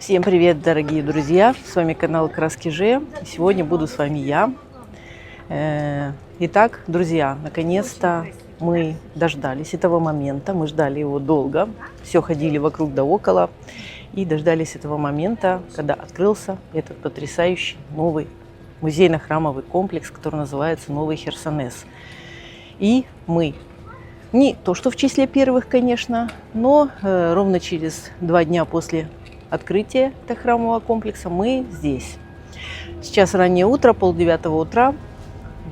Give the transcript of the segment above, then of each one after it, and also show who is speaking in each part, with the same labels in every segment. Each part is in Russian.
Speaker 1: Всем привет, дорогие друзья! С вами канал Краски Ж. Сегодня буду с вами я. Итак, друзья, наконец-то мы дождались этого момента. Мы ждали его долго. Все ходили вокруг да около. И дождались этого момента, когда открылся этот потрясающий новый музейно-храмовый комплекс, который называется Новый Херсонес. И мы, не то что в числе первых, конечно, но ровно через 2 дня после открытия этого храмового комплекса мы здесь. Сейчас раннее утро, 8:30 утра.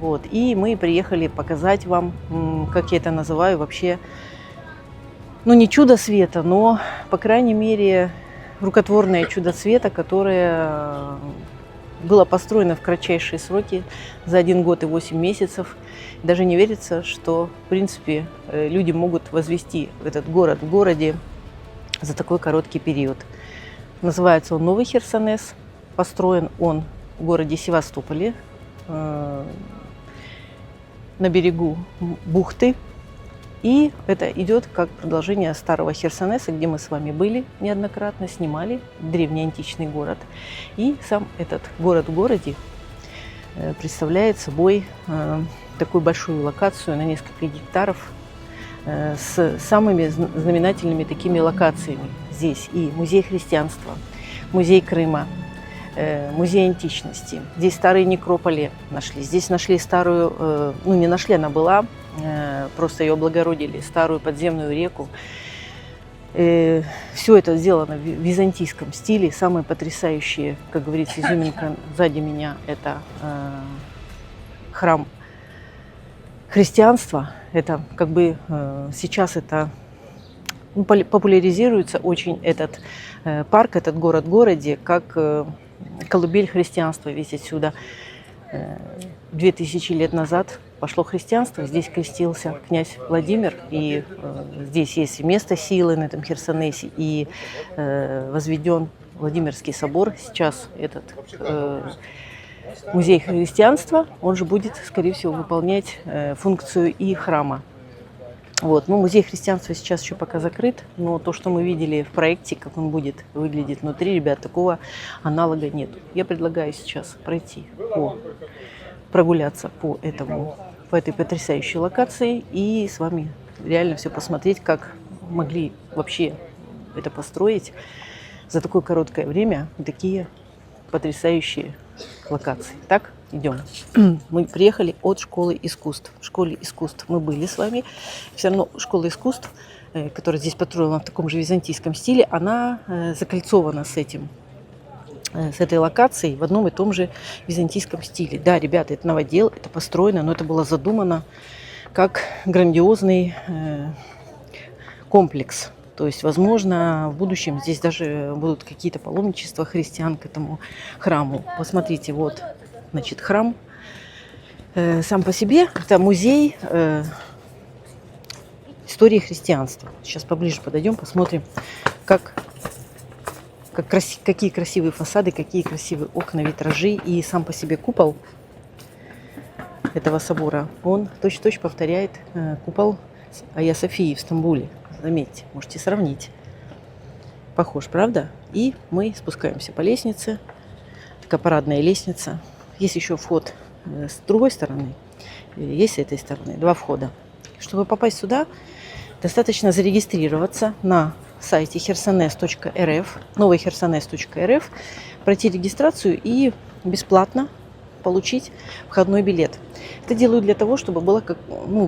Speaker 1: Вот, и мы приехали показать вам, как я это называю, вообще, ну не чудо света, но, по крайней мере, рукотворное чудо света, которое было построено в кратчайшие сроки за 1 год и 8 месяцев. Даже не верится, что, в принципе, люди могут возвести этот город в городе за такой короткий период. Называется он Новый Херсонес. Построен он в городе Севастополе, на берегу бухты. И это идет как продолжение старого Херсонеса, где мы с вами были неоднократно, снимали древний античный город. И сам этот город в городе представляет собой такую большую локацию на несколько гектаров с самыми знаменательными такими локациями. Здесь и музей христианства, музей Крыма, музей античности. Здесь старые некрополи нашли. Здесь нашли старую, ну не нашли, она была, просто ее облагородили, старую подземную реку. Все это сделано в византийском стиле. Самые потрясающие, как говорится, изюминка сзади меня, это храм христианства. Это как бы сейчас это популяризируется очень этот парк, этот город в городе, как колыбель христианства. Ведь отсюда 2000 лет назад пошло христианство, здесь крестился князь Владимир, и здесь есть место силы на этом Херсонесе, и возведен Владимирский собор. Сейчас этот музей христианства, он же будет, скорее всего, выполнять функцию и храма. Вот. Ну, музей христианства сейчас еще пока закрыт, но то, что мы видели в проекте, как он будет выглядеть внутри, ребят, такого аналога нет. Я предлагаю сейчас прогуляться по этой потрясающей локации и с вами реально все посмотреть, как могли вообще это построить за такое короткое время, такие потрясающие локации. Так, идем. Мы приехали от школы искусств. В школе искусств мы были с вами. Все равно школа искусств, которая здесь построена в таком же византийском стиле, она закольцована с этой локацией в одном и том же византийском стиле. Да, ребята, это новодел, это построено, но это было задумано как грандиозный комплекс. То есть, возможно, в будущем здесь даже будут какие-то паломничества христиан к этому храму. Посмотрите, вот, значит, храм сам по себе. Это музей истории христианства. Сейчас поближе подойдем, посмотрим, какие красивые фасады, какие красивые окна, витражи. И сам по себе купол этого собора, он точь-в-точь повторяет купол Айя Софии в Стамбуле. Заметьте, можете сравнить. Похож, правда? И мы спускаемся по лестнице. Такая парадная лестница. Есть еще вход с другой стороны. Есть с этой стороны. 2 входа. Чтобы попасть сюда, достаточно зарегистрироваться на сайте херсонес.рф, новыйхерсонес.рф, пройти регистрацию и бесплатно получить входной билет. Это делают для того, чтобы было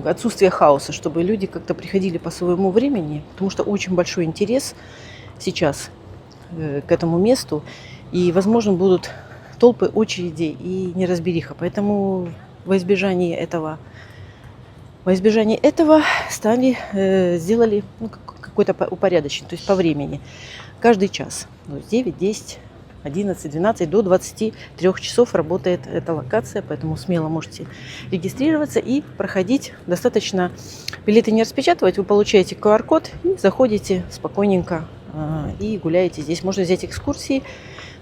Speaker 1: отсутствие хаоса, чтобы люди как-то приходили по своему времени, потому что очень большой интерес сейчас к этому месту, и, возможно, будут толпы, очереди и неразбериха. Поэтому во избежание этого сделали какой-то упорядочен, то есть по времени. Каждый час, 9, 10, 11, 12 до 23 часов работает эта локация, поэтому смело можете регистрироваться и проходить. Достаточно билеты не распечатывать, вы получаете QR-код и заходите спокойненько и гуляете здесь. Можно взять экскурсии.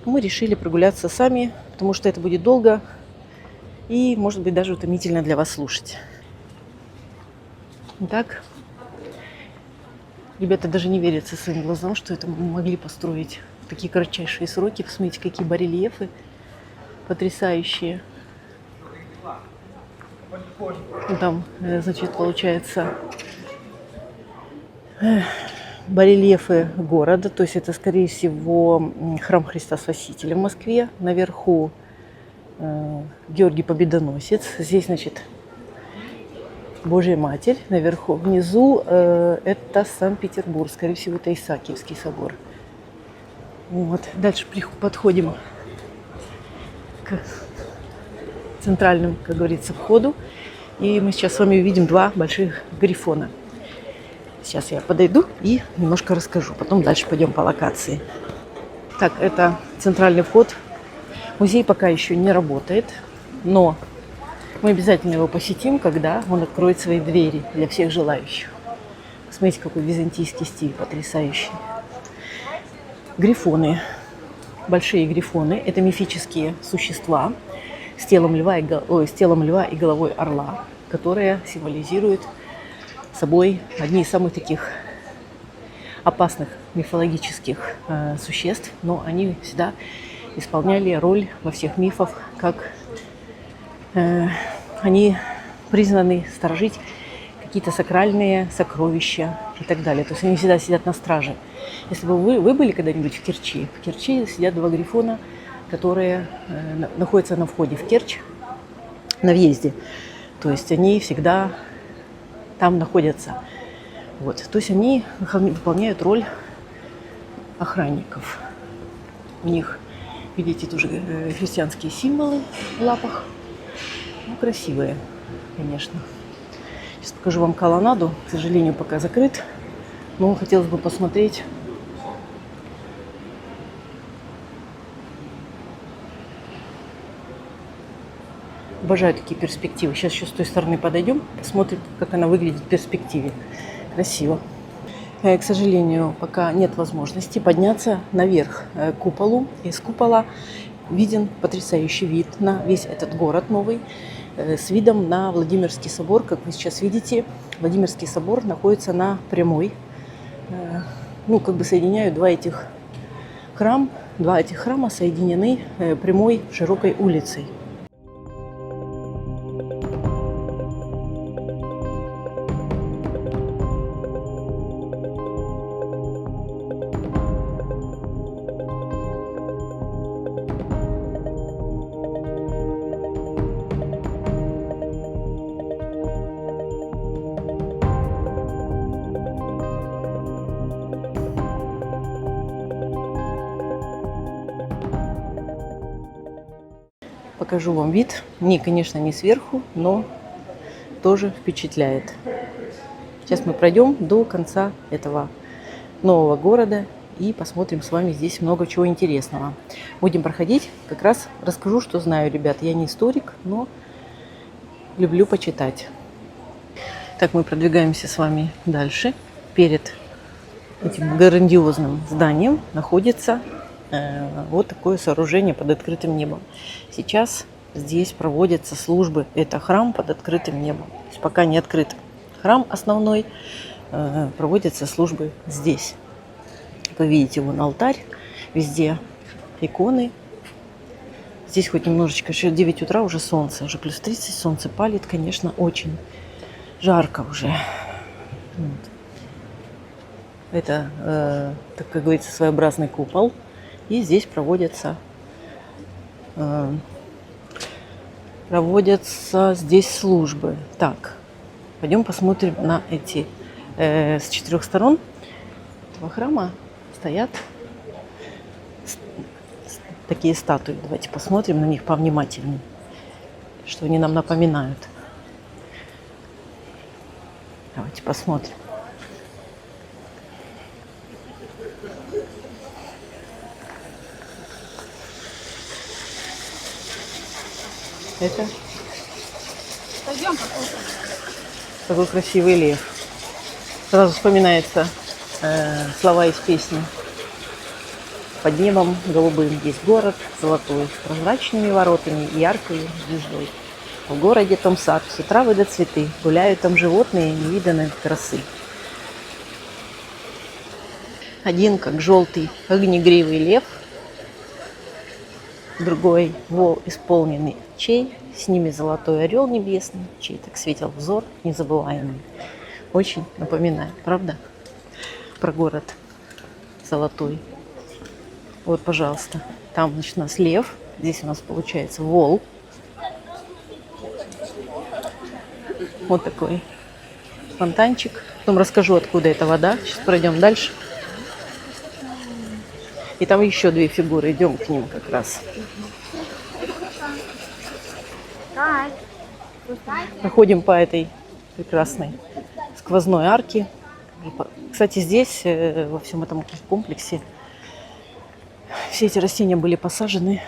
Speaker 1: Мы решили прогуляться сами, потому что это будет долго и, может быть, даже утомительно для вас слушать. Итак, ребята даже не верятся своим глазам, что это мы могли построить такие кратчайшие сроки. Посмотрите, какие барельефы потрясающие. Там, значит, получается барельефы города, то есть это, скорее всего, храм Христа Спасителя в Москве. Наверху Георгий Победоносец. Здесь, значит, Божья Матерь. Наверху, внизу это Санкт-Петербург, скорее всего, это Исаакиевский собор. Вот. Дальше подходим к центральному, как говорится, входу. И мы сейчас с вами увидим два больших грифона. Сейчас я подойду и немножко расскажу. Потом дальше пойдем по локации. Так, это центральный вход. Музей пока еще не работает, но мы обязательно его посетим, когда он откроет свои двери для всех желающих. Смотрите, какой византийский стиль потрясающий. Грифоны. Большие грифоны. Это мифические существа с телом льва и головой орла, которые символизируют собой одни из самых таких опасных мифологических существ, но они всегда исполняли роль во всех мифах, как они признаны сторожить какие-то сакральные сокровища и так далее. То есть они всегда сидят на страже. Если бы вы были когда-нибудь в Керчи сидят два грифона, которые находятся на входе в Керчь, на въезде. То есть они всегда там находятся. Вот. То есть они выполняют роль охранников. У них, видите, тоже христианские символы в лапах. Ну, красивые, конечно. Сейчас покажу вам колоннаду. К сожалению, пока закрыт. Но хотелось бы посмотреть. Обожаю такие перспективы. Сейчас еще с той стороны подойдем, посмотрим, как она выглядит в перспективе. Красиво. К сожалению, пока нет возможности подняться наверх к куполу. Из купола виден потрясающий вид на весь этот город новый с видом на Владимирский собор. Как вы сейчас видите, Владимирский собор находится на прямой. Ну, как бы соединяют два этих храма соединены прямой широкой улицей. Покажу вам вид. Конечно, не сверху, но тоже впечатляет. Сейчас мы пройдем до конца этого нового города и посмотрим с вами здесь много чего интересного. Будем проходить. Как раз расскажу, что знаю, ребят. Я не историк, но люблю почитать. Так, мы продвигаемся с вами дальше. Перед этим грандиозным зданием находится вот такое сооружение под открытым небом. Сейчас здесь проводятся службы. Это храм под открытым небом. То есть пока не открыт храм основной, проводятся службы здесь. Вы видите, вон алтарь, везде иконы. Здесь хоть немножечко, еще 9 утра, уже солнце, уже плюс 30, солнце палит, конечно, очень жарко уже. Вот. Это, так как говорится, своеобразный купол. И здесь проводятся здесь службы. Так, пойдем посмотрим на эти. С 4 сторон этого храма стоят такие статуи. Давайте посмотрим на них повнимательнее, что они нам напоминают. Давайте посмотрим. Это такой красивый лев. Сразу вспоминается слова из песни. Под небом голубым есть город золотой, с прозрачными воротами и яркой звездой. В городе том сад, все травы да цветы, гуляют там животные невиданной красы. Один как желтый огнегривый лев, другой вол, исполненный чей, с ними золотой орел небесный, чей так светил взор незабываемый. Очень напоминает, правда, про город золотой. Вот, пожалуйста, там, значит, у нас лев, здесь у нас получается вол. Вот такой фонтанчик. Потом расскажу, откуда эта вода. Сейчас пройдем дальше. И там еще две фигуры. Идем к ним как раз. Проходим по этой прекрасной сквозной арке. Кстати, здесь, во всем этом комплексе, все эти растения были посажены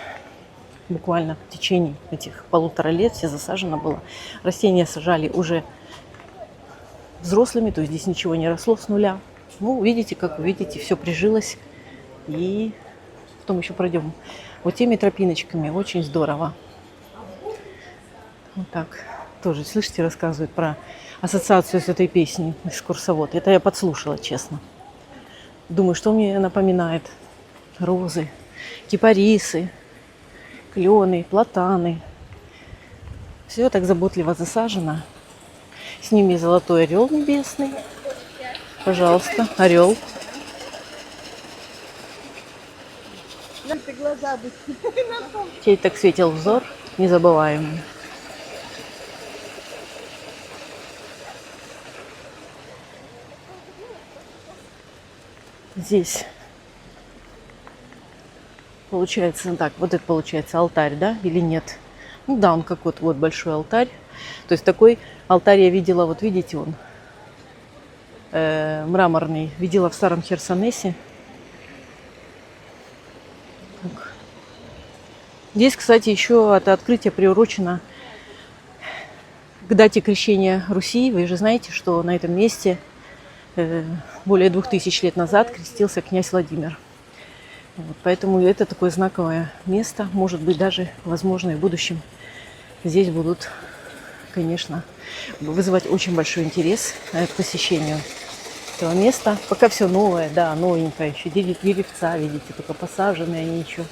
Speaker 1: буквально в течение этих 1,5 лет. Все засажено было. Растения сажали уже взрослыми, то есть здесь ничего не росло с нуля. Ну, видите, как вы видите, все прижилось. И потом еще пройдем вот теми тропиночками. Очень здорово. Вот так. Тоже, слышите, рассказывают про ассоциацию с этой песней «Экскурсовод». Это я подслушала, честно. Думаю, что мне напоминает? Розы, кипарисы, клены, платаны. Все так заботливо засажено. С ними золотой орел небесный. Пожалуйста, орел. Чей так светил взор незабываемый. Здесь получается так, вот это получается алтарь, да, или нет? Ну да, он как вот большой алтарь. То есть такой алтарь я видела, вот видите, он мраморный, видела в Старом Херсонесе. Так. Здесь, кстати, еще это открытие приурочено к дате крещения Руси. Вы же знаете, что на этом месте более 2000 лет назад крестился князь Владимир. Вот, поэтому это такое знаковое место. Может быть, даже, возможно, и в будущем здесь будут, конечно, вызывать очень большой интерес к посещению этого места. Пока все новое, да, новенькое. Еще деревца, видите, только посаженные они еще.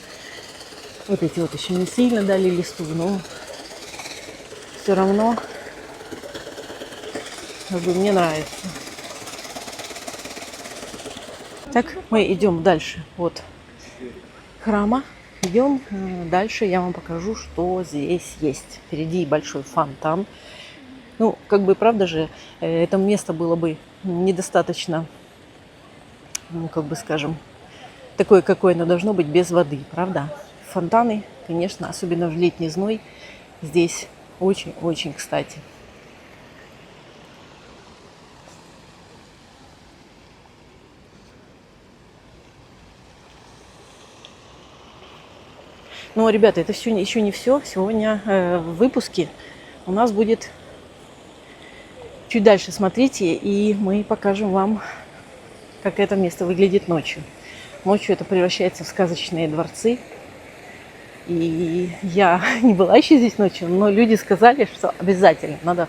Speaker 1: Вот эти вот еще не сильно дали листу, но все равно как бы мне нравится. Так, мы идем дальше от храма. Идем дальше, я вам покажу, что здесь есть. Впереди большой фонтан. Ну, как бы, правда же, это место было бы недостаточно, ну, как бы, скажем, такое, какое оно должно быть, без воды, правда? Фонтаны, конечно, особенно в летний зной, здесь очень-очень кстати. Но, ребята, это все еще не все. Сегодня в выпуске у нас будет чуть дальше. Смотрите, и мы покажем вам, как это место выглядит ночью. Ночью это превращается в сказочные дворцы. И я не была еще здесь ночью, но люди сказали, что обязательно надо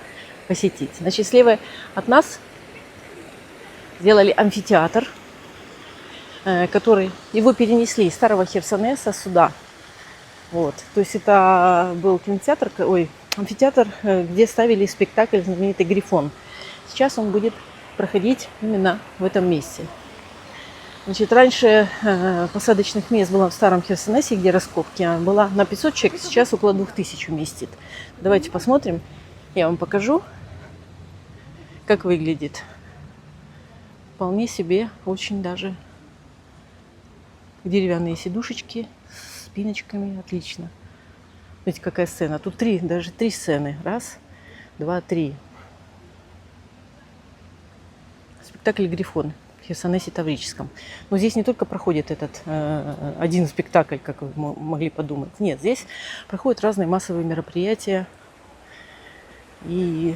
Speaker 1: посетить. Значит, слева от нас сделали амфитеатр, который его перенесли из Старого Херсонеса сюда. Вот. То есть это был кинотеатр, амфитеатр, где ставили спектакль знаменитый «Грифон». Сейчас он будет проходить именно в этом месте. Значит, раньше посадочных мест было в Старом Херсонесе, где раскопки, была на 500 человек, сейчас около 2000 вместит. Давайте посмотрим, я вам покажу, как выглядит. Вполне себе, очень даже деревянные сидушечки, спиночками, отлично. Смотрите, какая сцена. Тут даже три сцены. Раз, два, три. Спектакль «Грифон» в Херсонесе Таврическом. Но здесь не только проходит этот один спектакль, как вы могли подумать. Нет, здесь проходят разные массовые мероприятия. И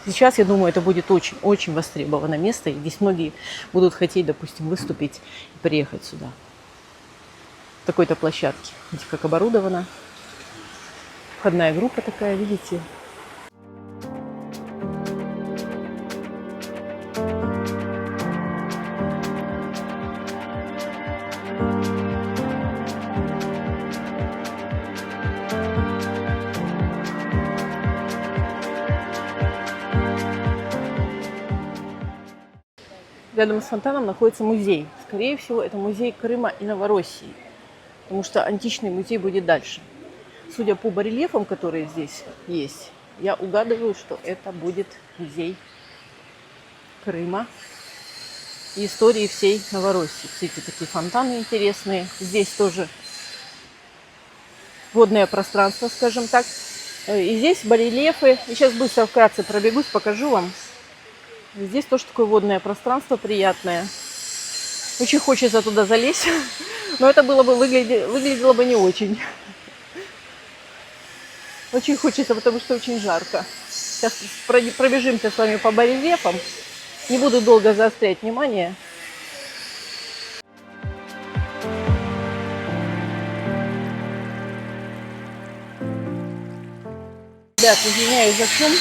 Speaker 1: сейчас, я думаю, это будет очень востребованное место. И здесь многие будут хотеть, допустим, выступить и приехать сюда. Такой-то площадке. Видите, как оборудовано. Входная группа такая, видите. рядом с фонтаном находится музей. Скорее всего, это музей Крыма и Новороссии, потому что античный музей будет дальше. Судя по барельефам, которые здесь есть, я угадываю, что это будет музей Крыма и истории всей Новороссии. Все эти такие фонтаны интересные. Здесь тоже водное пространство, скажем так. И здесь барельефы. И сейчас быстро вкратце пробегусь, покажу вам. Здесь тоже такое водное пространство приятное. Очень хочется туда залезть, но это было бы выглядело бы не очень. Очень хочется, потому что очень жарко. Сейчас пробежимся с вами по барельефам. Не буду долго заострять внимание. Ребят, извиняюсь за шум.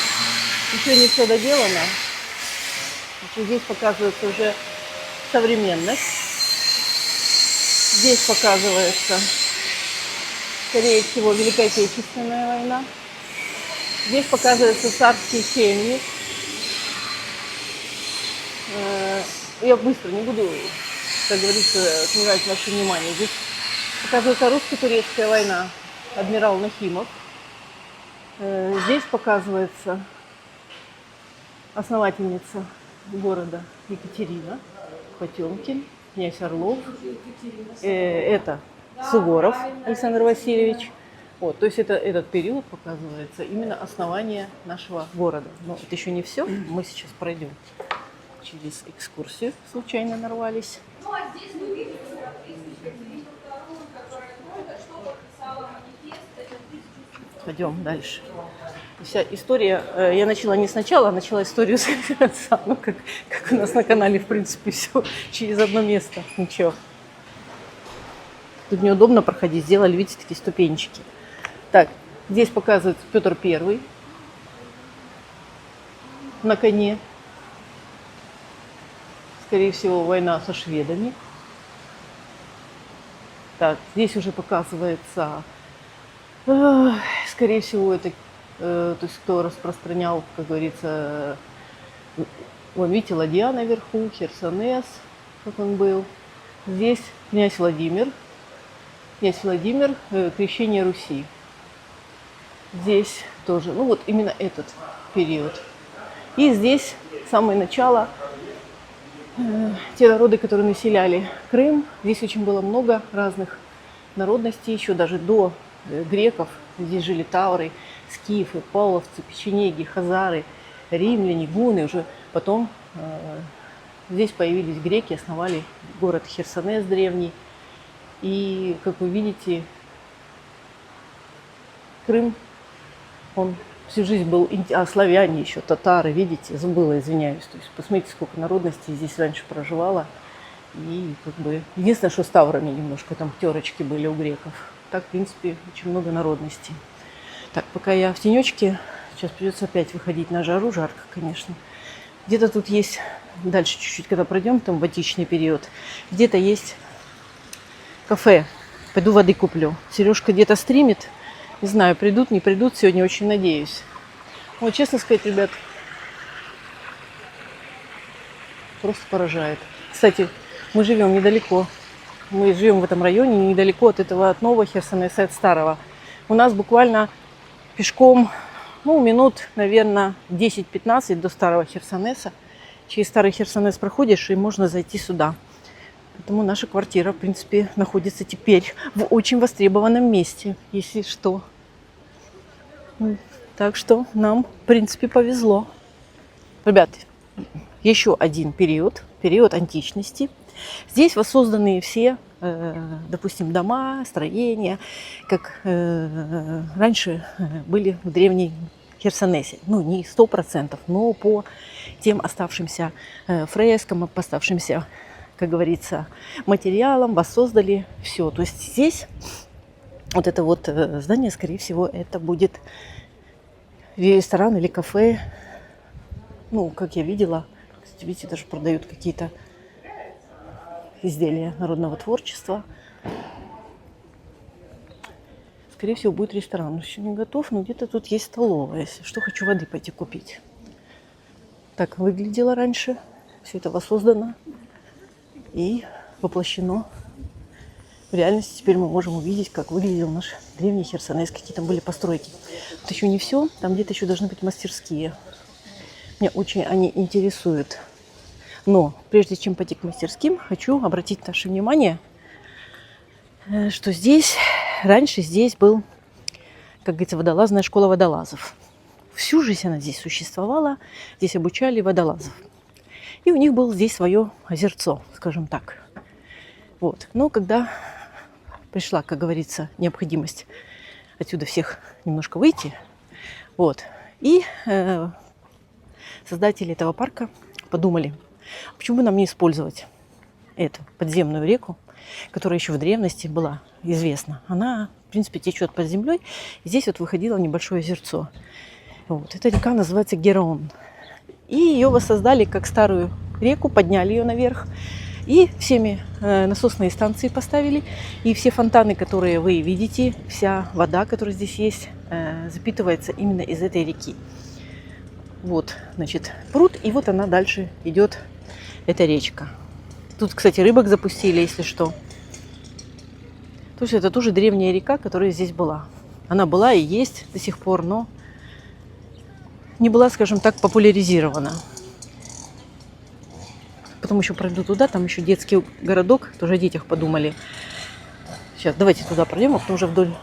Speaker 1: Еще не все доделано. Здесь показывается уже современность. Здесь показывается, скорее всего, Великая Отечественная война. Здесь показываются царские семьи. Я быстро, не буду, как говорится, отнимать ваше внимание. Здесь показывается русско-турецкая война, адмирал Нахимов. Здесь показывается основательница города Екатерина, Потемкин, князь Орлов. Это Суворов Александр Васильевич. Вот, то есть это этот период показывается именно основание нашего города. Но это еще не все. Мы сейчас пройдем через экскурсию. Случайно нарвались. Пойдем дальше. Вся история, я начала не сначала, а начала историю с конца. Ну, как у нас на канале, в принципе, все через одно место. Ничего. Тут неудобно проходить. Сделали, видите, такие ступенечки. Так, здесь показывается Петр I на коне. Скорее всего, война со шведами. Так, здесь уже показывается, скорее всего, это, то есть кто распространял, как говорится, вон, видите, ладья наверху, Херсонес, как он был. Здесь князь Владимир, крещение Руси. Здесь тоже, ну вот именно этот период. И здесь самое начало, те народы, которые населяли Крым. Здесь очень было много разных народностей, еще даже до греков. Здесь жили тавры, скифы, павловцы, печенеги, хазары, римляне, гунны. Уже потом здесь появились греки, основали город Херсонес древний. И, как вы видите, Крым, он всю жизнь был, славяне еще, татары, видите, забыла, извиняюсь. То есть посмотрите, сколько народностей здесь раньше проживало. И как бы единственное, что с таврами немножко там терочки были у греков. Так, в принципе, очень много народностей. Так, пока я в тенечке, сейчас придется опять выходить на жару, жарко, конечно. Где-то тут есть, дальше чуть-чуть, когда пройдем, там в античный период, где-то есть кафе. Пойду воды куплю. Сережка где-то стримит. Не знаю, придут, не придут. Сегодня очень надеюсь. Вот, честно сказать, ребят, просто поражает. Кстати, мы живем недалеко. Мы живем в этом районе, недалеко от этого, от нового Херсонеса, от старого. У нас буквально пешком, ну, минут, наверное, 10-15 до старого Херсонеса. Через старый Херсонес проходишь, и можно зайти сюда. Поэтому наша квартира, в принципе, находится теперь в очень востребованном месте, если что. Так что нам, в принципе, повезло. Ребят, еще один период античности. Здесь воссозданы все, допустим, дома, строения, как раньше были в древней Херсонесе. Ну, не 100%, но по тем оставшимся фрескам, по оставшимся, как говорится, материалам воссоздали все. То есть здесь вот это вот здание, скорее всего, это будет ресторан или кафе. Ну, как я видела, кстати, видите, даже продают какие-то изделия народного творчества. Скорее всего, будет ресторан. Еще не готов, но где-то тут есть столовая. Если что, хочу воды пойти купить. Так выглядело раньше все это воссоздано и воплощено в реальности. Теперь мы можем увидеть, как выглядел наш древний Херсонес, какие там были постройки. Это еще не все, там где-то еще должны быть мастерские. Меня очень они интересуют. Но прежде чем пойти к мастерским, хочу обратить наше внимание, что раньше здесь был, как говорится, водолазная школа водолазов. Всю жизнь она здесь существовала, здесь обучали водолазов. И у них было здесь свое озерцо, скажем так. Вот. Но когда пришла, как говорится, необходимость отсюда всех немножко выйти, вот, и создатели этого парка подумали, почему бы нам не использовать эту подземную реку, которая еще в древности была известна. Она, в принципе, течет под землей. И здесь вот выходило небольшое озерцо. Вот. Эта река называется Гераон. И ее воссоздали как старую реку, подняли ее наверх. И всеми насосные станции поставили. И все фонтаны, которые вы видите, вся вода, которая здесь есть, запитывается именно из этой реки. Вот, значит, пруд. И вот она дальше идет, эта речка. Тут, кстати, рыбок запустили, если что. То есть это тоже древняя река, которая здесь была. Она была и есть до сих пор, но не была, скажем так, популяризирована. Потом еще пройду туда, там еще детский городок, тоже о детях подумали. Сейчас, давайте туда пройдем, а потом уже вдоль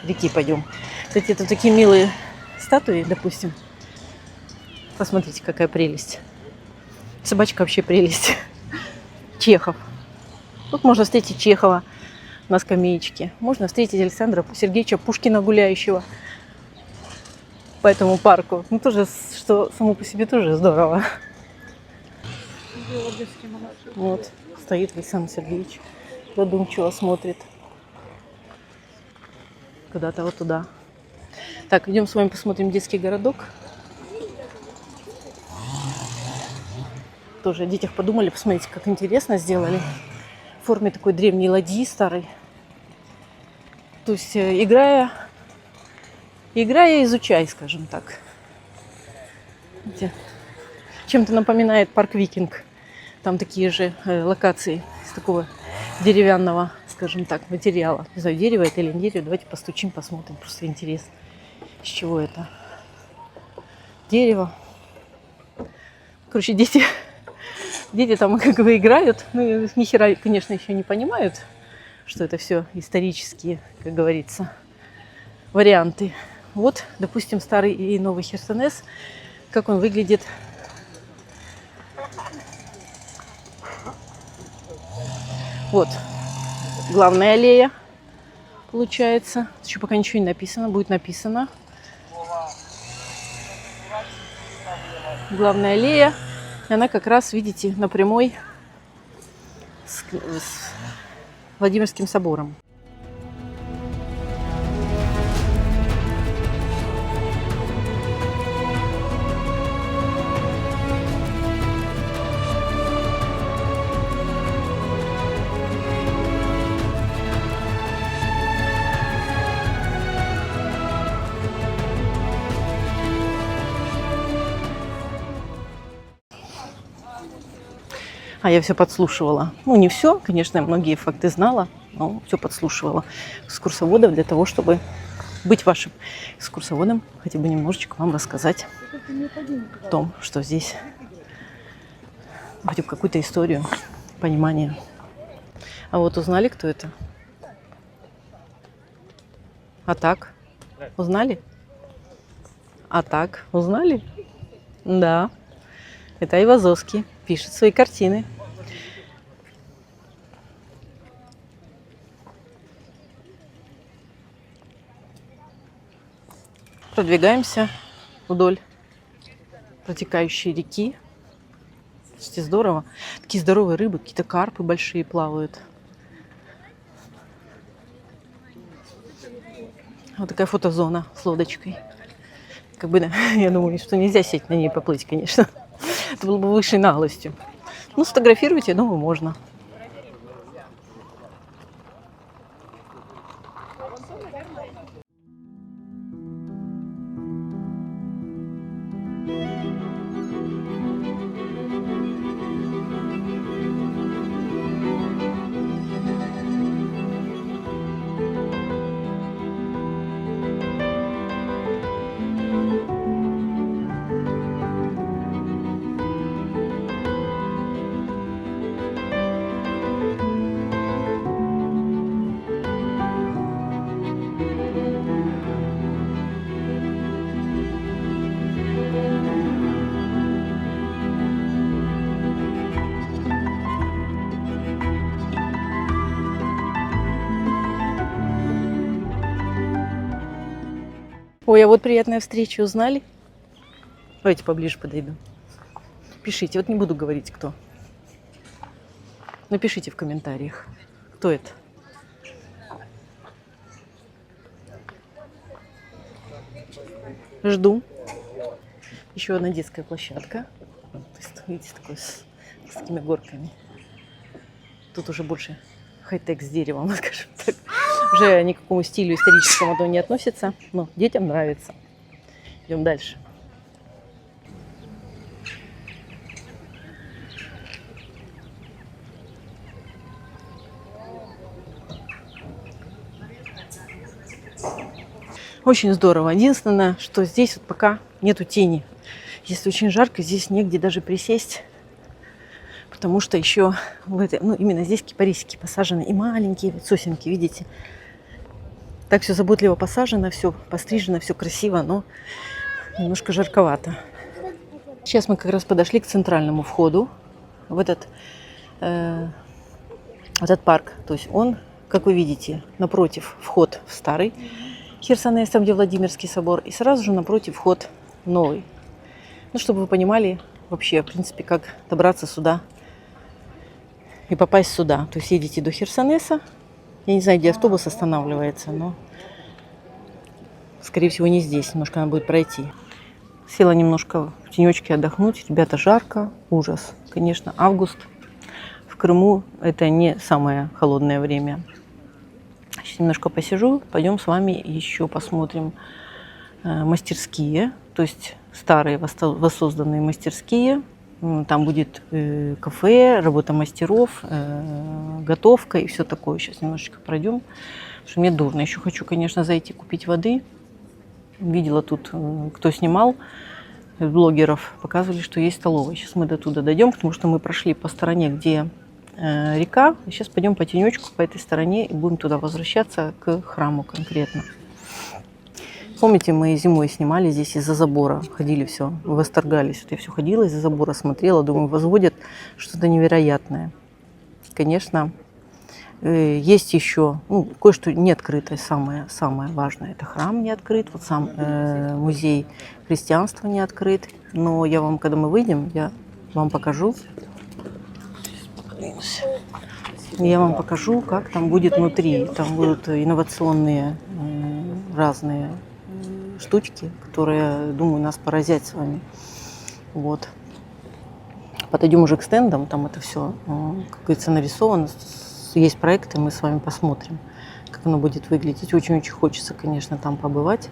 Speaker 1: реки пойдем. Кстати, это такие милые статуи, допустим. Посмотрите, какая прелесть. Собачка вообще прелесть. Чехов. Тут можно встретить Чехова на скамеечке. Можно встретить Александра Сергеевича Пушкина гуляющего по этому парку. Ну, тоже, что само по себе тоже здорово. Вот, стоит Александр Сергеевич, задумчиво смотрит куда-то вот туда. Так, идем с вами посмотрим детский городок. Тоже о детях подумали, посмотрите, как интересно сделали. В форме такой древней ладьи старой. То есть играя, изучай, скажем так. Чем-то напоминает парк Викинг. Там такие же локации из такого деревянного, скажем так, материала. Не знаю, дерево это или не дерево. Давайте постучим, посмотрим. Просто интересно, с чего это. Дерево. Короче, дети там как бы играют. Ну, ни хера, конечно, еще не понимают, что это все исторические, как говорится, варианты. Вот, допустим, старый и новый Херсонес. Как он выглядит. Вот, главная аллея, получается. Еще пока ничего не написано, будет написано. Главная аллея. И она как раз, видите, на прямой с Владимирским собором. А я все подслушивала. Ну, не все, конечно, многие факты знала, но все подслушивала экскурсоводов для того, чтобы быть вашим экскурсоводом, хотя бы немножечко вам рассказать о том, что здесь, хоть какую-то историю, понимание. А вот узнали, кто это? А так? Узнали? А так? Узнали? Да. Это Айвазовский. Пишет свои картины. Продвигаемся вдоль протекающей реки. Слушайте, здорово. Такие здоровые рыбы, какие-то карпы большие плавают. Вот такая фотозона с лодочкой. Как бы, я думаю, что нельзя сесть на ней поплыть, конечно. Это было бы высшей наглостью. Ну, сфотографировать, я думаю, можно. Ой, а вот приятная встреча, узнали? Давайте поближе подойду. Пишите, вот не буду говорить, кто. Напишите в комментариях, кто это. Жду. Еще одна детская площадка. То есть, видите, такой с такими горками. Тут уже больше хай-тек с деревом, скажем так. Уже ни к какому стилю историческому оно не относится, но детям нравится. Идем дальше. Очень здорово. Единственное, что здесь вот пока нету тени. Если очень жарко, здесь негде даже присесть. Потому что еще именно здесь кипарисики посажены. И маленькие сосенки, видите. Так все заботливо посажено, все пострижено, все красиво, но немножко жарковато. Сейчас мы как раз подошли к центральному входу в этот парк. То есть он, как вы видите, напротив вход в старый Херсонес, там где Владимирский собор, и сразу же напротив вход новый. Ну, чтобы вы понимали вообще, в принципе, как добраться сюда и попасть сюда. То есть едете до Херсонеса. Я не знаю, где автобус останавливается, но, скорее всего, не здесь. Немножко надо будет пройти. Села немножко в тенечке отдохнуть. Ребята, жарко. Ужас. Конечно, август. В Крыму это не самое холодное время. Сейчас немножко посижу. Пойдем с вами еще посмотрим мастерские. То есть старые воссозданные мастерские. Там будет кафе, работа мастеров, готовка и все такое. Сейчас немножечко пройдем, потому что мне дурно. Еще хочу, конечно, зайти купить воды. Видела тут, кто снимал, блогеров, показывали, что есть столовая. Сейчас мы до туда дойдем, потому что мы прошли по стороне, где река. Сейчас пойдем по тенечку по этой стороне и будем туда возвращаться к храму конкретно. Помните, мы зимой снимали здесь из-за забора, ходили все, восторгались. Вот я все ходила из-за забора, смотрела, думаю, возводят что-то невероятное. Конечно, есть еще, кое-что не открытое, самое важное. Это храм не открыт, вот сам музей христианства не открыт. Но я вам, когда мы выйдем, я вам покажу. Я вам покажу, как там будет внутри. Там будут инновационные разные штучки, которые, думаю, нас поразят с вами. Вот. Подойдем уже к стендам, там это все, как говорится, нарисовано. Есть проекты, мы с вами посмотрим, как оно будет выглядеть. Очень-очень хочется, конечно, там побывать,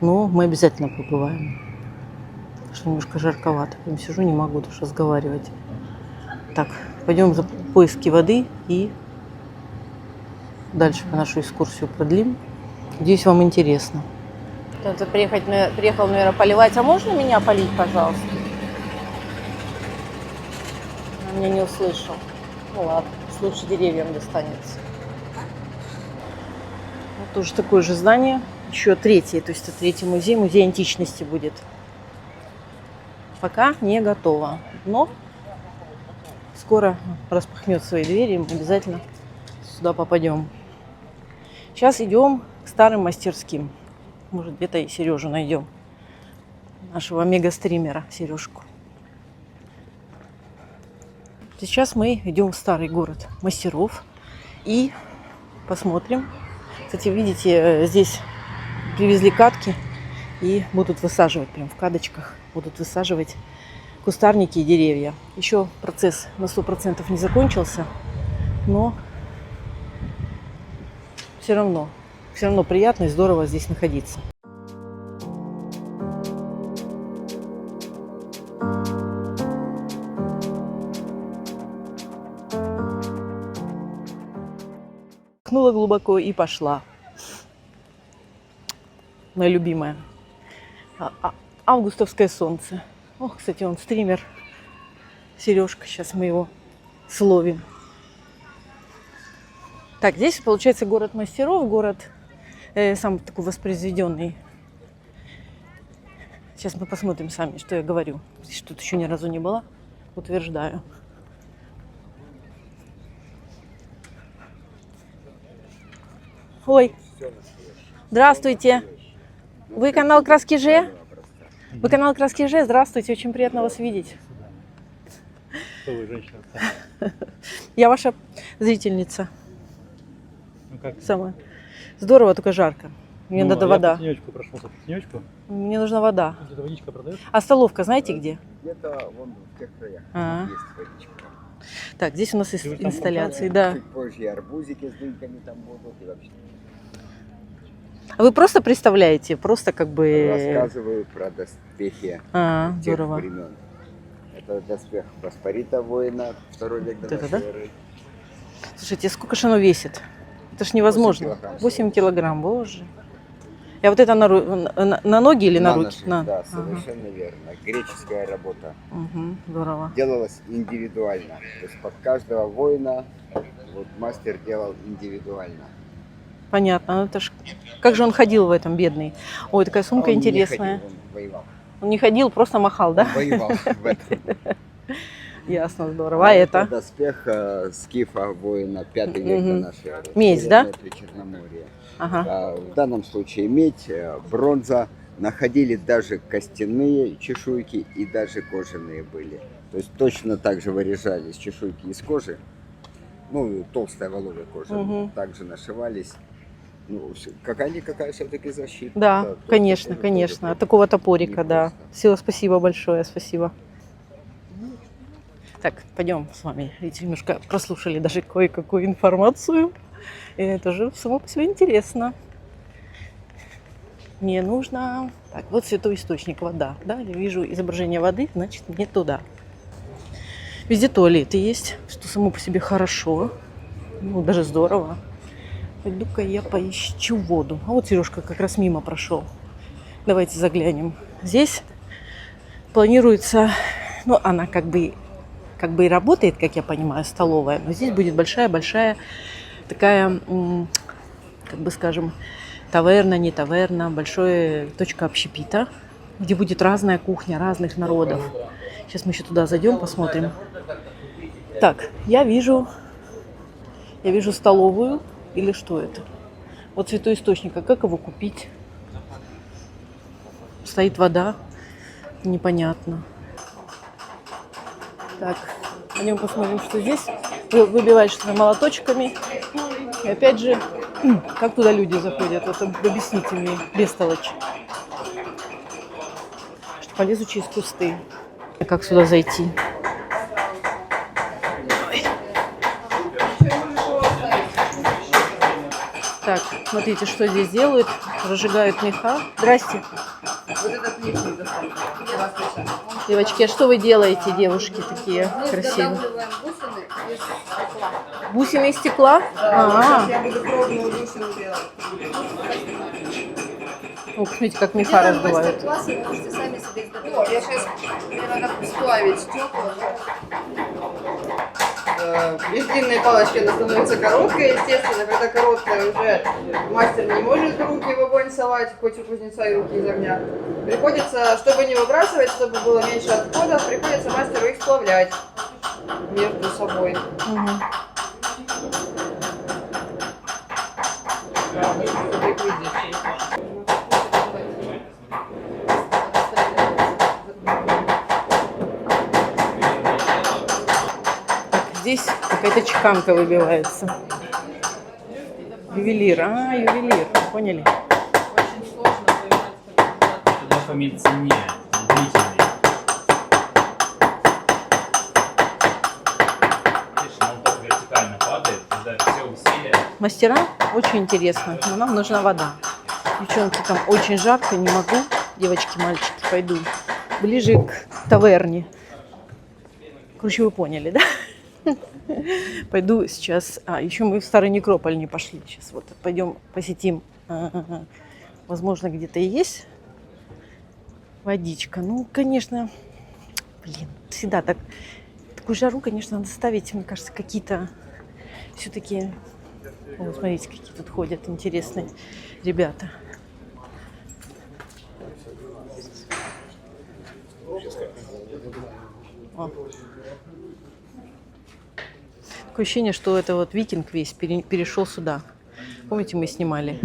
Speaker 1: но мы обязательно побываем. Потому что немножко жарковато. Я сижу, не могу даже разговаривать. Так, пойдем за поиски воды и дальше по нашу экскурсию продлим. Надеюсь, вам интересно. Кто-то приехал, наверное, поливать. А можно меня полить, пожалуйста? Он меня не услышал. Ну ладно, лучше деревьям достанется. Вот тоже такое же здание. Еще третье, то есть это третий музей. Музей античности будет. Пока не готово. Но скоро распахнет свои двери, и мы обязательно сюда попадем. Сейчас идем к старым мастерским. Может, где-то и Сережу найдем. Нашего мега-стримера Сережку. Сейчас мы идем в старый город мастеров и посмотрим. Кстати, видите, здесь привезли катки и будут высаживать, прям в кадочках, будут высаживать кустарники и деревья. Еще процесс на 100% не закончился, но все равно приятно и здорово здесь находиться. Вдохнула глубоко и пошла. Моя любимая. Августовское солнце. Ох, кстати, он стример. Сережка, сейчас мы его словим. Так, здесь получается город мастеров, город сам такой воспроизведенный. Сейчас мы посмотрим сами, что я говорю. Здесь тут еще ни разу не была, утверждаю. Ой, здравствуйте. Вы канал Краски Ж? Вы канал Краски Ж? Здравствуйте, очень приятно вас видеть.
Speaker 2: Кто вы, женщина?
Speaker 1: Я ваша зрительница.
Speaker 2: Ну как?
Speaker 1: Самое. Здорово, только жарко. Мне надо вода.
Speaker 2: Я по тенечку прошелся. По тенечку?
Speaker 1: Мне нужна вода.
Speaker 2: Где-то водичка продается?
Speaker 1: А столовка знаете где?
Speaker 3: Где-то вон в тех краях
Speaker 1: А.
Speaker 3: есть водичка.
Speaker 1: Так, здесь у нас
Speaker 2: Ты уже там
Speaker 1: инсталляции, да.
Speaker 3: Чуть позже и арбузики с дыньками там будут. И вообще
Speaker 1: А вы просто представляете? Просто как бы...
Speaker 3: рассказываю про доспехи тех
Speaker 1: здорово.
Speaker 3: времен. Это доспех Боспорита воина, 2 век до
Speaker 1: Вот это,
Speaker 3: нашей эры.
Speaker 1: Слушайте, сколько же оно весит? Это ж невозможно.
Speaker 3: 8 килограмм.
Speaker 1: 8 килограмм, боже. А вот это на ноги или на руки?
Speaker 3: ноши, да, совершенно верно. Греческая работа.
Speaker 1: Угу, здорово.
Speaker 3: Делалась индивидуально. То есть под каждого воина вот, мастер делал индивидуально.
Speaker 1: Понятно. Ну, это ж... Как же он ходил в этом, бедный? Ой, такая сумка
Speaker 3: Он не
Speaker 1: интересная.
Speaker 3: ходил, он воевал.
Speaker 1: Он не ходил, просто махал, да?
Speaker 3: Он воевал в этом.
Speaker 1: Ясно, здорово. А это?
Speaker 3: Доспех скифа воина 5 век до нашей эры.
Speaker 1: Медь, да?
Speaker 3: Северное Причерноморье.
Speaker 1: Ага.
Speaker 3: В данном случае медь, бронза. Находили даже костяные чешуйки и даже кожаные были. То есть точно так же вырезались чешуйки из кожи. Ну, толстая воловая кожа.
Speaker 1: Мгм.
Speaker 3: Также нашивались. Ну, какая-никакая все-таки защита.
Speaker 1: Да,
Speaker 3: то
Speaker 1: конечно,
Speaker 3: есть
Speaker 1: конечно.
Speaker 3: тоже
Speaker 1: От такого топорика, да.
Speaker 3: непросто.
Speaker 1: Все, спасибо большое, спасибо. Так, пойдем с вами. Видите, немножко прослушали даже кое-какую информацию. И это же само по себе интересно. Мне нужно... Так, вот святой источник, вода. Да, я вижу изображение воды, значит, мне туда. Везде туалеты есть, что само по себе хорошо. Ну, даже здорово. Пойду-ка я поищу воду. А вот Сережка как раз мимо прошел. Давайте заглянем. Здесь планируется... Ну, она как бы и работает, как я понимаю, столовая. Но здесь будет большая-большая такая, как бы скажем, таверна, не таверна, большая точка общепита, где будет разная кухня разных народов. Сейчас мы еще туда зайдем, посмотрим. Так, я вижу столовую или что это? Вот святой источник, а как его купить? Стоит вода, непонятно. Так, пойдем посмотрим, что здесь. Выбивать что-то молоточками. И опять же, как туда люди заходят? Вот объясните мне, бестолочь. Что полезу через кусты. Как сюда зайти? Ой. Так, смотрите, что здесь делают. Разжигают меха. Здрасте.
Speaker 4: Вот этот лишний достаточно.
Speaker 1: Девочки, а что вы делаете, девушки такие
Speaker 4: Мы
Speaker 1: красивые?
Speaker 4: изготавливаем бусины из стекла.
Speaker 1: Бусины из стекла?
Speaker 4: Сейчас я буду пробную бусину делать.
Speaker 1: О, посмотрите, как меха
Speaker 4: Делаем
Speaker 1: раздувают.
Speaker 4: мастер-классы, вы можете сами себе изготовить. Я сейчас, мне надо сплавить стекла. Из длинной палочки она становится короткой, естественно. Когда короткая, уже мастер не может руки в огонь совать, хоть у кузнеца и руки из огня. Приходится, чтобы не выбрасывать, чтобы было меньше отходов, приходится мастеру их сплавлять между собой.
Speaker 1: Здесь какая-то чеканка выбивается. Ювелир. Ювелир. Поняли?
Speaker 2: Это по медицине, длительный. Видишь, он так вертикально падает, когда все усилия.
Speaker 1: Мастера очень интересно, но нам нужна вода. Девчонки, там очень жарко, не могу. Девочки, мальчики, пойду ближе к таверне. Короче, вы поняли, да? Пойду сейчас. Еще мы в Старый Некрополь не пошли. Сейчас вот пойдем посетим. Возможно, где-то и есть водичка. Ну, конечно, блин, всегда так. Такую жару, конечно, надо ставить, мне кажется, какие-то все-таки. Вот, смотрите, какие тут ходят интересные ребята. О. Такое ощущение, что это вот викинг весь перешел сюда. Помните, мы снимали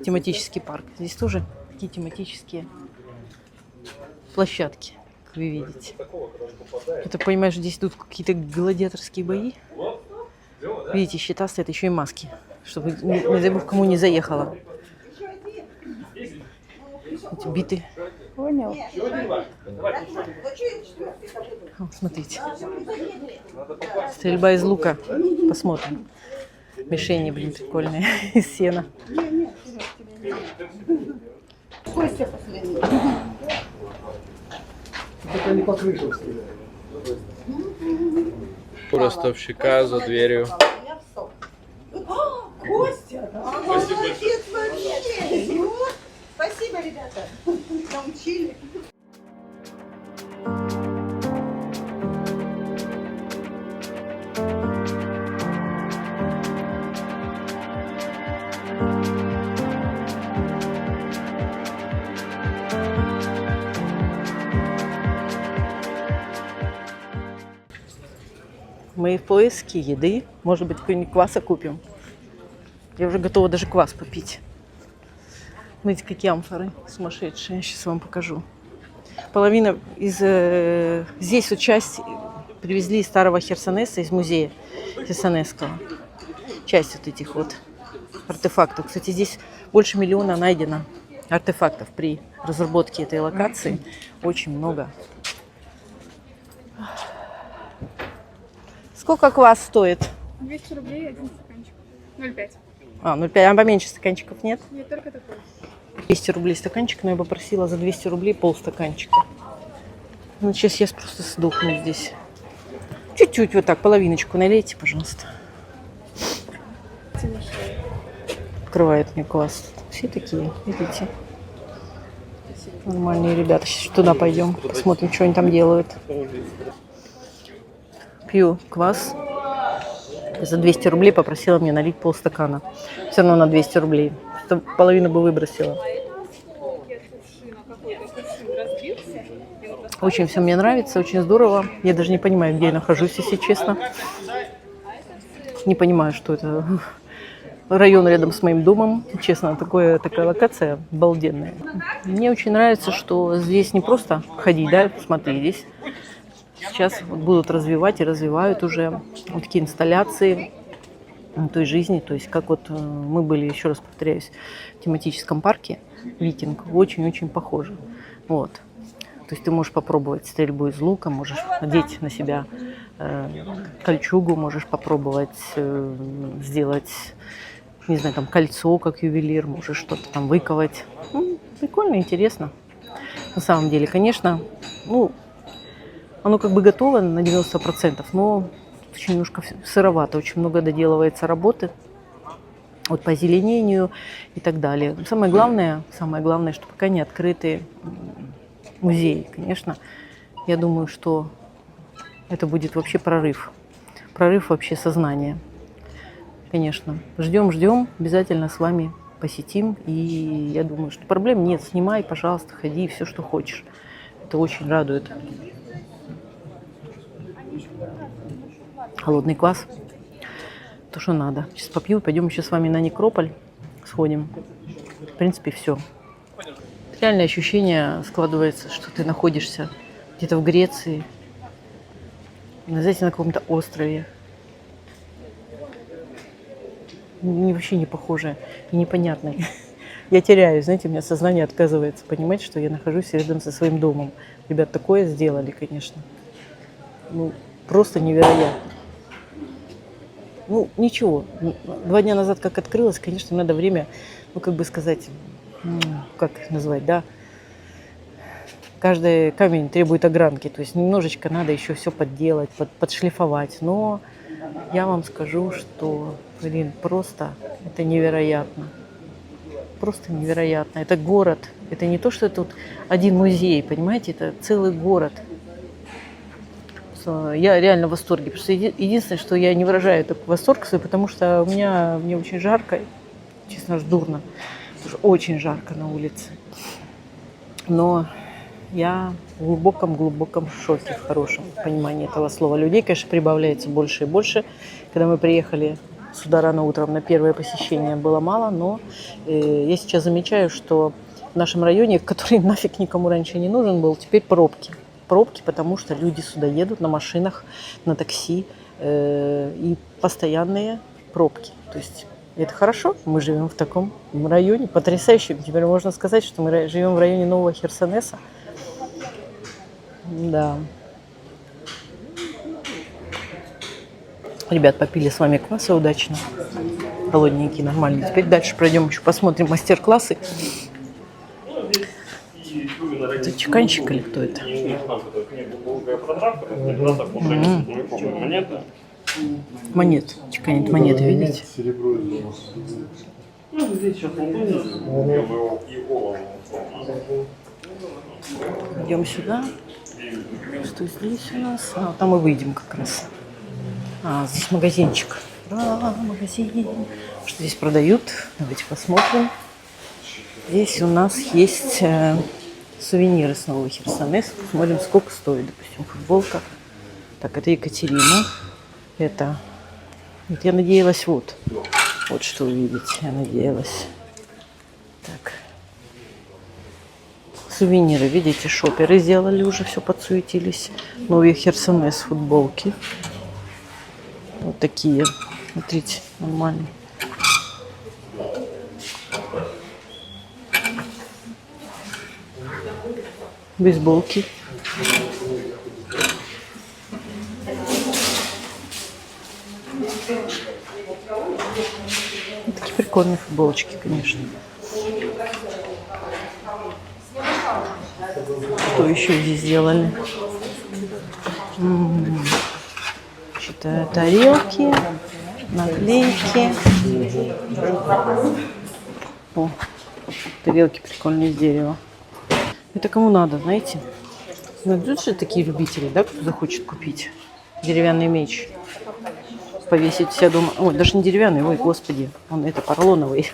Speaker 1: тематический парк. Здесь тоже такие тематические площадки, как вы видите. Я так понимаю, что здесь идут какие-то гладиаторские бои. Видите, щита стоят, еще и маски, чтобы, не дай бог, кому не заехало. Эти биты.
Speaker 5: Понял.
Speaker 1: Вот, смотрите. Стрельба из лука. Посмотрим. Мишени, блин, прикольные. Из сена.
Speaker 6: У ростовщика за дверью.
Speaker 5: Костя! Молодец вообще! Вот. Спасибо, ребята. Научили.
Speaker 1: Мы в поиске еды. Может быть, какой-нибудь кваса купим. Я уже готова даже квас попить. Смотрите, какие амфоры сумасшедшие. Я сейчас вам покажу. Половина из... здесь вот часть привезли из старого Херсонеса, из музея Херсонесского. Часть вот этих вот артефактов. Кстати, здесь больше 1 миллиона найдено артефактов при разработке этой локации. Очень много. Сколько квас стоит?
Speaker 7: 200 рублей один стаканчик. 0,5.
Speaker 1: А, 0,5. А поменьше стаканчиков нет?
Speaker 7: Нет, только такой.
Speaker 1: 200 рублей стаканчик, но я попросила за 200 рублей полстаканчика. Ну, сейчас я просто сдохну здесь. Чуть-чуть вот так, половиночку налейте, пожалуйста. Открывает мне квас. Все такие, видите? Нормальные ребята. Сейчас туда пойдем, посмотрим, что они там делают. Пью квас. За 200 рублей попросила мне налить полстакана. Все равно на 200 рублей. Половину бы выбросила. Очень все мне нравится, очень здорово. Я даже не понимаю, где я нахожусь, если честно. Не понимаю, что это район рядом с моим домом. Честно, такая локация обалденная. Мне очень нравится, что здесь не просто ходить, да, смотри, здесь сейчас вот будут развивать и развивают уже вот такие инсталляции той жизни. То есть как вот мы были, еще раз повторяюсь, в тематическом парке «Викинг», очень-очень похоже. Вот. То есть ты можешь попробовать стрельбу из лука, можешь надеть на себя кольчугу, можешь попробовать сделать, не знаю, там кольцо, как ювелир, можешь что-то там выковать. Ну, прикольно, интересно. На самом деле, конечно, ну, оно как бы готово на 90%, но очень немножко сыровато, очень много доделывается работы вот по озеленению и так далее. Самое главное, что пока не открыты музей, конечно, я думаю, что это будет вообще прорыв вообще сознания. Конечно, ждем, обязательно с вами посетим, и я думаю, что проблем нет, снимай, пожалуйста, ходи, все, что хочешь. Это очень радует. Холодный квас, то, что надо. Сейчас попью, пойдем еще с вами на некрополь сходим. В принципе, все. Реальное ощущение складывается, что ты находишься где-то в Греции, знаете, на каком-то острове. Вообще не похоже и непонятно. Я теряюсь, знаете, у меня сознание отказывается понимать, что я нахожусь рядом со своим домом. Ребят, такое сделали, конечно. Ну, просто невероятно. Ну, ничего. 2 дня назад, как открылось, конечно, надо время, ну, как бы сказать, как назвать, да, каждый камень требует огранки, то есть немножечко надо еще все подделать, подшлифовать, но я вам скажу, что, блин, просто это невероятно, просто невероятно. Это город, это не то, что тут один музей, понимаете, это целый город. Я реально в восторге, потому что единственное, что я не выражаю такой восторг свой, потому что мне очень жарко, честно, аж дурно. Очень жарко на улице. Но я в глубоком шоке, в хорошем понимании этого слова. Людей, конечно, прибавляется больше и больше. Когда мы приехали сюда рано утром на первое посещение было мало, но я сейчас замечаю, что в нашем районе, который нафиг никому раньше не нужен был, теперь пробки. Пробки, потому что люди сюда едут на машинах, на такси, и постоянные пробки. То есть это хорошо, мы живем в таком районе потрясающем. Теперь можно сказать, что мы живем в районе Нового Херсонеса. Да. Ребят, попили с вами кваса удачно. Холодненький, нормальный. Теперь дальше пройдем еще посмотрим мастер-классы. Это чеканщик или кто это? Монет. Чеканит монеты, видите? Идем сюда. Что здесь у нас? А, там мы выйдем как раз. А, здесь магазинчик. Ура, магазин. Что здесь продают? Давайте посмотрим. Здесь у нас есть сувениры с Нового Херсонеса. Посмотрим, сколько стоит. Допустим, футболка. Так, это Екатерина. Это... Вот я надеялась, вот что увидеть. Я надеялась. Так. Сувениры, видите, шоперы сделали уже, все подсуетились. Новый Херсонес футболки. Вот такие. Смотрите, нормально. Бейсболки. Вот такие прикольные футболочки, конечно. Что еще здесь сделали? Что-то тарелки, наклейки. О, тарелки прикольные из дерева. Это кому надо, знаете? Найдут же такие любители, да, кто захочет купить деревянный меч, повесить себя дома. Ой, даже не деревянный, ой, господи, он это поролоновый.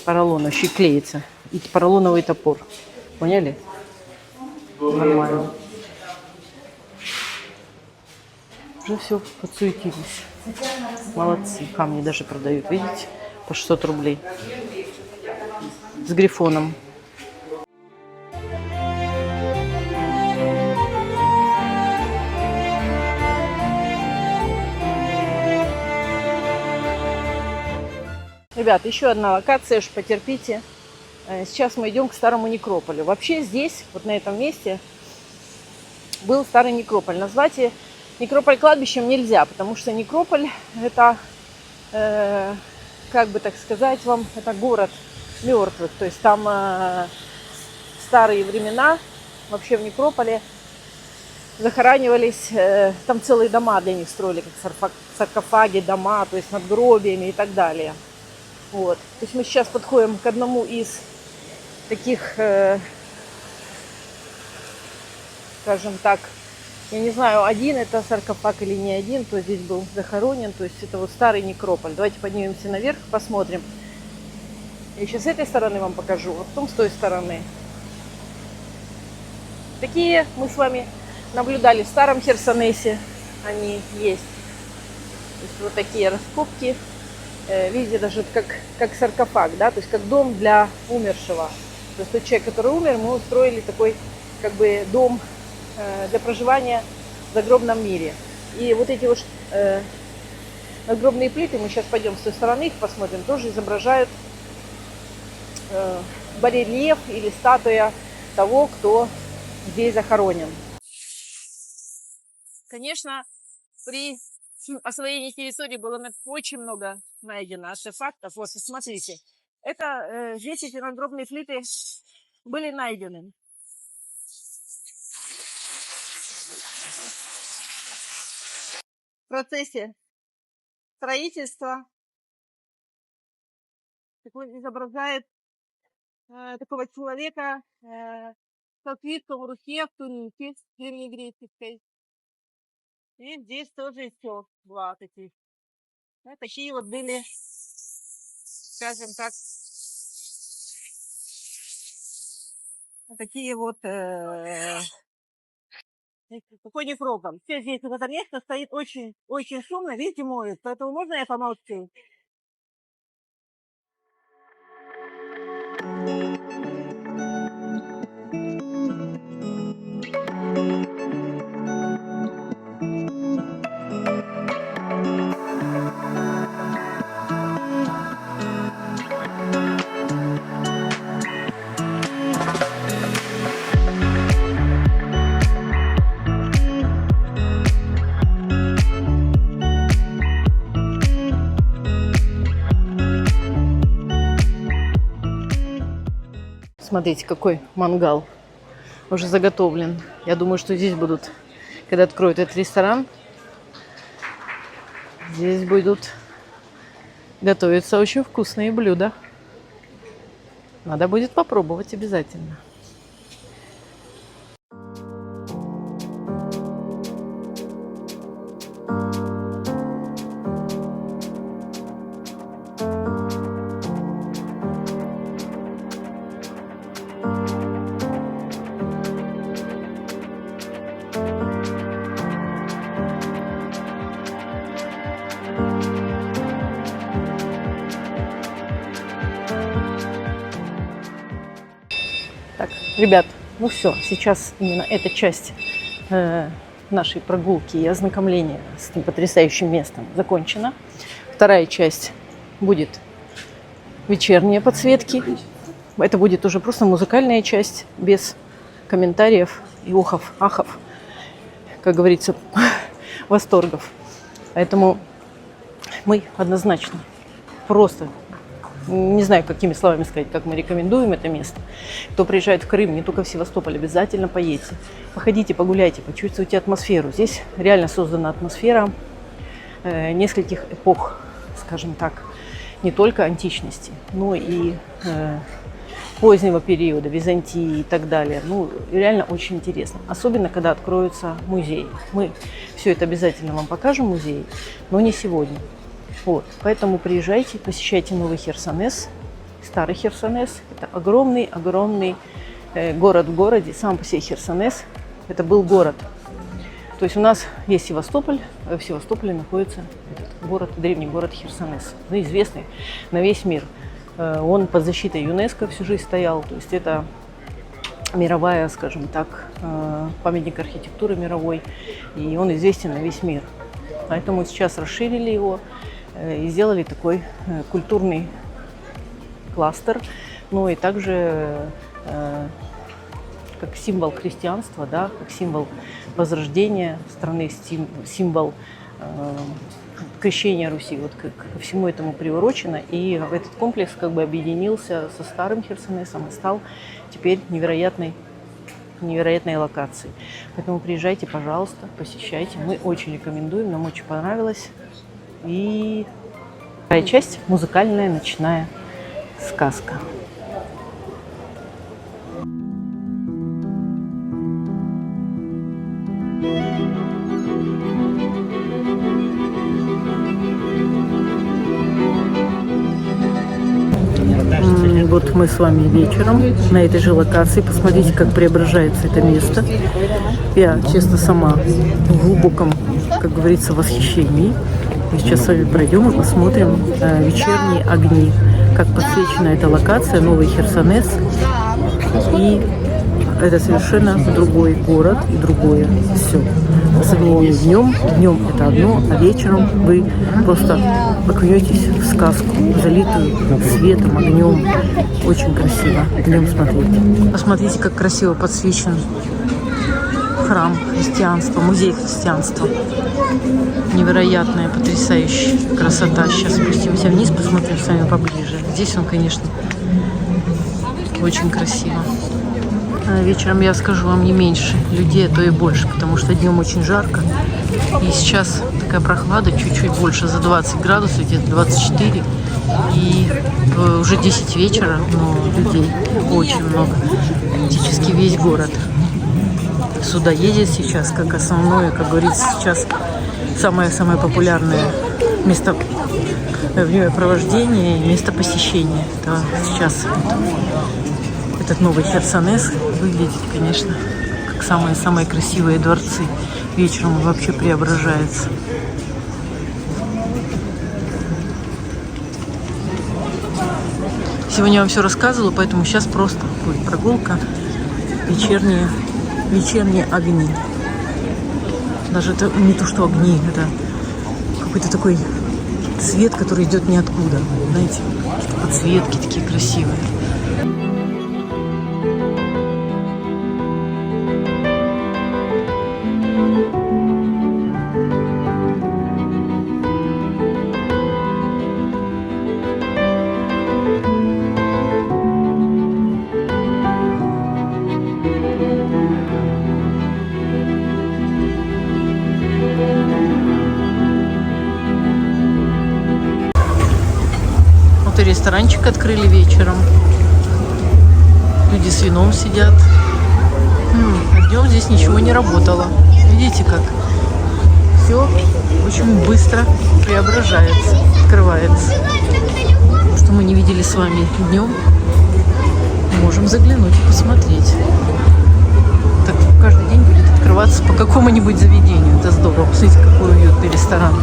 Speaker 1: Поролон еще и клеится. И поролоновый топор. Поняли? Нормально. Уже все подсуетились. Молодцы. Камни даже продают, видите? По 600 рублей. С грифоном. Ребят, еще одна локация, уж потерпите. Сейчас мы идем к старому некрополю. Вообще здесь, вот на этом месте, был старый некрополь. Назвать некрополь кладбищем нельзя, потому что некрополь это, как бы так сказать вам, это город мертвых. То есть там старые времена, вообще в некрополе захоранивались, там целые дома для них строили, как саркофаги, дома, то есть надгробиями и так далее. Вот. То есть мы сейчас подходим к одному из таких, скажем так, я не знаю, один это саркофаг или не один, кто здесь был захоронен. То есть это вот старый некрополь. Давайте поднимемся наверх, посмотрим. Я сейчас с этой стороны вам покажу, а потом с той стороны. Такие мы с вами наблюдали в старом Херсонесе. Они есть. То есть вот такие раскопки. Видите, даже как саркофаг, да, то есть как дом для умершего. То есть тот человек, который умер, мы устроили такой как бы дом для проживания в загробном мире. И вот эти вот надгробные плиты, мы сейчас пойдем с той стороны, их посмотрим, тоже изображают барельеф или статуя того, кто здесь захоронен. Конечно, при освоении территории было очень много найдено артефактов. Вот, смотрите, это здесь эти надгробные плиты были найдены. В процессе строительства такой изображает такого человека с отвитком в руке в тунике древнегреческой. И здесь тоже еще два таких. Такие вот были, скажем так, такие вот
Speaker 5: Ходит рогом. Все здесь в это место стоит очень шумно, видите, моют. Поэтому можно я помолчу?
Speaker 1: Смотрите, какой мангал уже заготовлен. Я думаю, что здесь будут, когда откроют этот ресторан, здесь будут готовиться очень вкусные блюда. Надо будет попробовать обязательно. Так, ребят, ну все, сейчас именно эта часть нашей прогулки и ознакомления с этим потрясающим местом закончена. Вторая часть будет вечерние подсветки. Это будет уже просто музыкальная часть, без комментариев и охов, ахов, как говорится, восторгов. Поэтому мы однозначно просто... Не знаю, какими словами сказать, как мы рекомендуем это место. Кто приезжает в Крым, не только в Севастополь, обязательно поедьте. Походите, погуляйте, почувствуйте атмосферу. Здесь реально создана атмосфера нескольких эпох, скажем так. Не только античности, но и позднего периода, Византии и так далее. Ну, реально очень интересно. Особенно, когда откроются музеи. Мы все это обязательно вам покажем, музей, но не сегодня. Вот, поэтому приезжайте, посещайте Новый Херсонес, Старый Херсонес. Это огромный город в городе. Сам по себе Херсонес – это был город. То есть у нас есть Севастополь, в Севастополе находится этот город, древний город Херсонес, ну, известный на весь мир. Он под защитой ЮНЕСКО всю жизнь стоял. То есть это мировая, скажем так, памятник архитектуры мировой, и он известен на весь мир. Поэтому сейчас расширили его и сделали такой культурный кластер, ну и также как символ христианства, да, как символ возрождения страны, символ крещения Руси. Вот ко всему этому приурочено, и этот комплекс как бы объединился со Старым Херсонесом и стал теперь невероятной локацией. Поэтому приезжайте, пожалуйста, посещайте. Мы очень рекомендуем, нам очень понравилось. И вторая часть – музыкальная ночная сказка. Вот мы с вами вечером на этой же локации. Посмотрите, как преображается это место. Я, честно, сама в глубоком, как говорится, восхищении. Мы сейчас с вами пройдем и посмотрим вечерние огни, как подсвечена эта локация, Новый Херсонес. И это совершенно другой город и другое все. По сравнению с днем это одно, а вечером вы просто окунетесь в сказку, залитую светом, огнем. Очень красиво. Идем смотреть. Посмотрите, как красиво подсвечен храм христианства, музей христианства. Невероятная, потрясающая красота. Сейчас спустимся вниз, посмотрим с вами поближе. Здесь он, конечно, очень красиво. Вечером, я скажу вам, не меньше людей, а то и больше, потому что днем очень жарко. И сейчас такая прохлада, чуть-чуть больше, за 20 градусов, где-то 24. И уже 10 вечера, но людей очень много. Практически весь город сюда едет сейчас, как основное, как говорится, сейчас самое популярное место времяпровождения и место посещения. Это сейчас этот Новый Херсонес выглядит, конечно, как как самые-самые красивые дворцы. Вечером он вообще преображается. Сегодня я вам все рассказывала, поэтому сейчас просто будет прогулка. Вечерние огни. Даже это не то, что огни, это какой-то такой цвет, который идет ниоткуда. Знаете, какие-то подсветки такие красивые. Вот и ресторанчик открыли вечером. Люди с вином сидят. А днем здесь ничего не работало. Видите, как все очень быстро преображается, открывается. Что мы не видели с вами днем, можем заглянуть и посмотреть. Так каждый день будет открываться по какому-нибудь заведению. Это здорово. Посмотрите, какой уютный ресторан.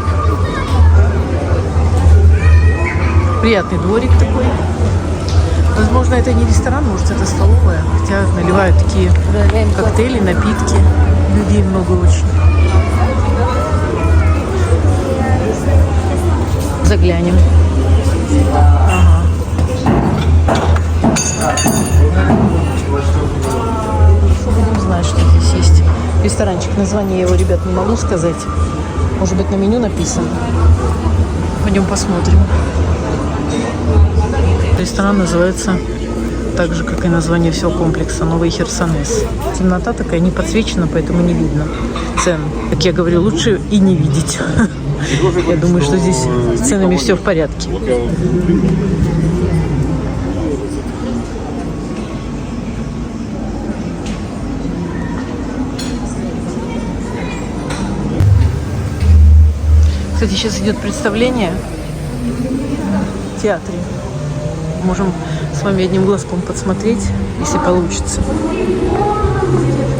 Speaker 1: Приятный дворик такой. Возможно, это не ресторан, может, это столовая. Хотя наливают такие коктейли, напитки. Людей много очень. Заглянем. Ага. Будем знать, что здесь есть. Ресторанчик. Название его, ребят, не могу сказать. Может быть, на меню написано. Пойдем посмотрим. Ресторан называется так же, как и название всего комплекса, Новый Херсонес. Темнота такая, не подсвечена, поэтому не видно цен. Как я говорю, лучше и не видеть. Я думаю, что здесь с ценами все в порядке. Кстати, сейчас идет представление в театре. Можем с вами одним глазком подсмотреть, если получится.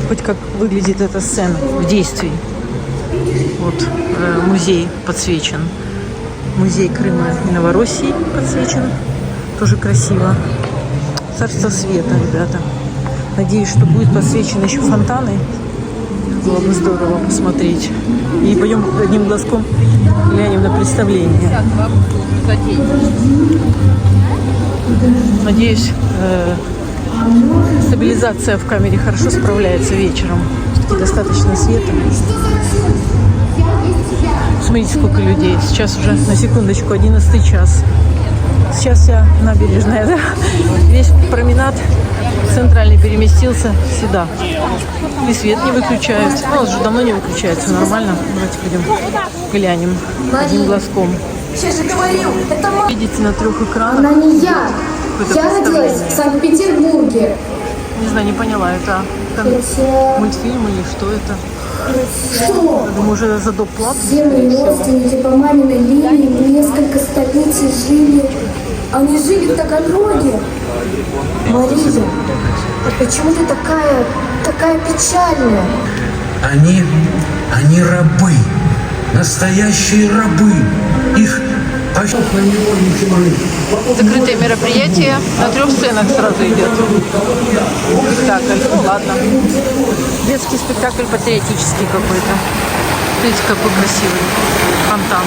Speaker 1: Хоть как выглядит эта сцена в действии. Вот музей подсвечен. Музей Крыма и Новороссии подсвечен. Тоже красиво. Царство света, ребята. Надеюсь, что будет подсвечены еще фонтаны. Было бы здорово посмотреть. И пойдем одним глазком глянем на представление. Надеюсь, стабилизация в камере хорошо справляется вечером. Все-таки достаточно света. Смотрите, сколько людей. Сейчас уже, на секундочку, 11 час. Сейчас вся набережная, да? Весь променад центральный переместился сюда. И свет не выключают. Ну, он уже давно не выключается, нормально. Давайте пойдем глянем одним глазком.
Speaker 8: Я же говорил, это мама.
Speaker 1: Видите, на 3 экранах.
Speaker 8: Она не я. Я родилась в Санкт-Петербурге.
Speaker 1: Не знаю, не поняла, это мультфильм или что это?
Speaker 8: Что?
Speaker 1: Я думаю, уже за доп. Плат.
Speaker 8: Все мои родственники по маминой линии несколько столетий жили. Они жили в Таганроге. Мария, а почему ты такая печальная?
Speaker 9: Они рабы. Настоящие рабы. Их
Speaker 1: Закрытое мероприятие. На 3 сценах сразу идет спектакль. Ну ладно. Детский спектакль патриотический какой-то. Смотрите, какой красивый фонтан.